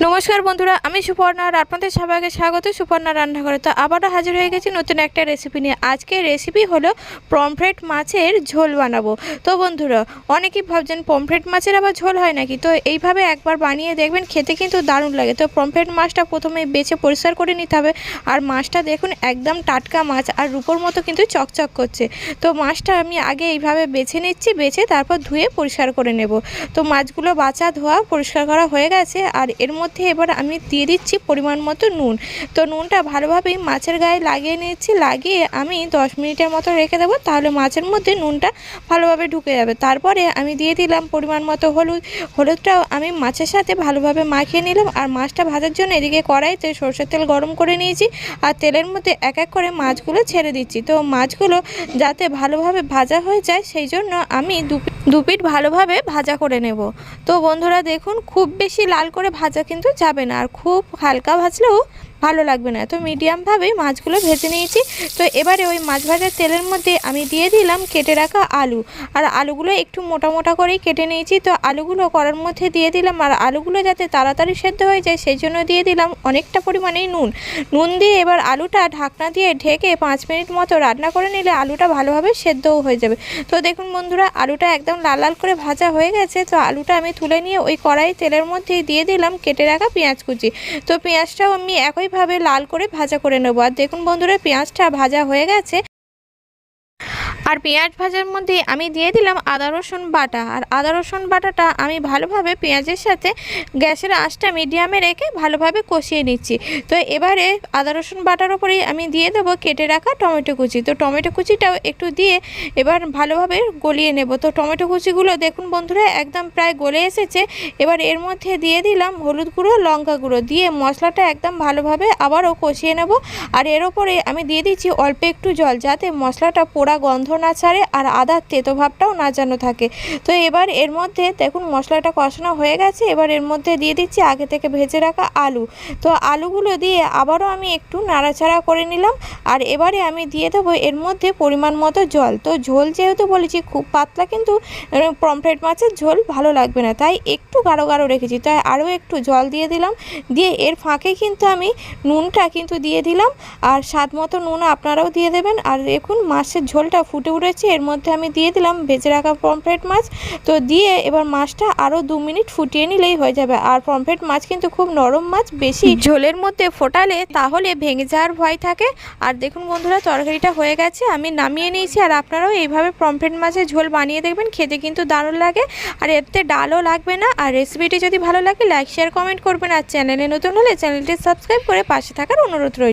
নমস্কার বন্ধুরা, আমি সুপর্ণা আর আপনাদের সবাইকে স্বাগত সুপর্ণা রান্নাঘরে। তো আবারও হাজির হয়ে গেছি নতুন একটা রেসিপি নিয়ে। আজকের রেসিপি হলো পমফ্রেট মাছের ঝোল বানাবো। তো বন্ধুরা, অনেকেই ভাবছেন পমফ্রেট মাছের আবার ঝোল হয় নাকি। তো এইভাবে একবার বানিয়ে দেখবেন, খেতে কিন্তু দারুণ লাগে। তো পমফ্রেট মাছটা প্রথমে বেছে পরিষ্কার করে নিতে হবে। আর মাছটা দেখুন একদম টাটকা মাছ, আর রূপোর মতো কিন্তু চকচক করছে। তো মাছটা আমি আগে এইভাবে বেছে নিচ্ছি, বেছে তারপর ধুয়ে পরিষ্কার করে নেব। তো মাছগুলো বাছা ধোয়া পরিষ্কার করা হয়ে গেছে। আর এর মধ্যে এবার আমি দিয়ে দিচ্ছি পরিমাণ মতো নুন। তো নুনটা ভালোভাবেই মাছের গায়ে লাগিয়ে নিচ্ছি, লাগিয়ে আমি 10 মিনিটের মতো রেখে দেবো, তাহলে মাছের মধ্যে নুনটা ভালোভাবে ঢুকে যাবে। তারপরে আমি দিয়ে দিলাম পরিমাণ মতো হলুদটাও আমি মাছের সাথে ভালোভাবে মাখিয়ে নিলাম। আর মাছটা ভাজার জন্য এদিকে কড়াইতে সরষের তেল গরম করে নিয়েছি, আর তেলের মধ্যে এক এক করে মাছগুলো ছেড়ে দিচ্ছি। তো মাছগুলো যাতে ভালোভাবে ভাজা হয়ে যায় সেই জন্য আমি দু পিঠ ভালোভাবে ভাজা করে নেব। তো বন্ধুরা দেখুন, খুব বেশি লাল করে ভাজা কিন্তু যাবে না, আর খুব হালকা ভাজলেও ভালো লাগবে না। তো মিডিয়ামভাবে মাছগুলো ভেজে নিয়েছি। তো এবারে ওই মাছ ভাজার তেলের মধ্যে আমি দিয়ে দিলাম কেটে রাখা আলু। আর আলুগুলো একটু মোটা মোটা করেই কেটে নিয়েছি। তো আলুগুলো কড়ার মধ্যে দিয়ে দিলাম, আর আলুগুলো যাতে তাড়াতাড়ি সেদ্ধ হয়ে যায় সেই জন্য দিয়ে দিলাম অনেকটা পরিমাণেই নুন দিয়ে এবার আলুটা ঢাকনা দিয়ে ঢেকে 5 মিনিট মতো রান্না করে নিলে আলুটা ভালোভাবে সেদ্ধও হয়ে যাবে। তো দেখুন বন্ধুরা, আলুটা একদম লাল লাল করে ভাজা হয়ে গেছে। তো আলুটা আমি তুলে নিয়ে ওই কড়াই তেলের মধ্যেই দিয়ে দিলাম কেটে রাখা পেঁয়াজ কুচি। তো পেঁয়াজটাও আমি একইভাবে লাল করে ভাজা করে নেব। আর দেখুন বন্ধুরা, পেঁয়াজটা ভাজা হয়ে গেছে। আর পেঁয়াজ ভাজার মধ্যে আমি দিয়ে দিলাম আদা রসুন বাটা। আর আদা রসুন বাটাটা আমি ভালোভাবে পেঁয়াজের সাথে গ্যাসের আঁচটা মিডিয়ামে রেখে ভালোভাবে কষিয়ে নিচ্ছি। তো এবারে আদা রসুন বাটার ওপরেই আমি দিয়ে দেবো কেটে রাখা টমেটো কুচি। তো টমেটো কুচিটাও একটু দিয়ে এবার ভালোভাবে গলিয়ে নেব। তো টমেটো কুচিগুলো দেখুন বন্ধুরা একদম প্রায় গলে এসেছে। এবার এর মধ্যে দিয়ে দিলাম হলুদ গুঁড়ো, লঙ্কা গুঁড়ো দিয়ে মশলাটা একদম ভালোভাবে আবারও কষিয়ে নেব। আর এর ওপরে আমি দিয়ে দিচ্ছি অল্প একটু জল, যাতে মশলাটা পোড়া গন্ধ না ছাড়ে আর আদার তেতো ভাবটাও না যেন থাকে। তো এবার এর মধ্যে দেখুন মশলাটা কষানো হয়ে গেছে। এবার এর মধ্যে দিয়ে দিচ্ছি আগে থেকে ভেজে রাখা আলু। তো আলুগুলো দিয়ে আবারও আমি একটু নাড়াচাড়া করে নিলাম। আর এবারে আমি দিয়ে দেবো এর মধ্যে পরিমাণ মতো জল। তো ঝোল যেহেতু বলেছি খুব পাতলা কিন্তু পমফ্রেট মাছের ঝোল ভালো লাগবে না, তাই একটু গাঢ় গাঢ় রেখেছি, তাই আরও একটু জল দিয়ে দিলাম। দিয়ে এর ফাঁকে কিন্তু আমি নুনটা কিন্তু দিয়ে দিলাম, আর স্বাদ মতো নুন আপনারাও দিয়ে দেবেন। আর দেখুন মাছের ঝোলটা ফুটে উঠেছে, এর মধ্যে আমি দিয়ে দিলাম ভেজে রাখা পমফ্রেট মাছ। তো দিয়ে এবার মাছটা আরও 2 মিনিট ফুটিয়ে নিলেই হয়ে যাবে। আর পমফ্রেট মাছ কিন্তু খুব নরম মাছ, বেশি ঝোলের মধ্যে ফোটালে তাহলে ভেঙে যাওয়ার ভয় থাকে। আর দেখুন বন্ধুরা, তরকারিটা হয়ে গেছে, আমি নামিয়ে নিয়েছি। আর আপনারাও এইভাবে পমফ্রেট মাছের ঝোল বানিয়ে দেখবেন, খেতে কিন্তু দারুণ লাগে। আর এতে ডালও লাগবে না। আর রেসিপিটি যদি ভালো লাগে লাইক শেয়ার কমেন্ট করবেন। আর চ্যানেলে নতুন হলে চ্যানেলটি সাবস্ক্রাইব করে পাশে থাকার অনুরোধ রইল।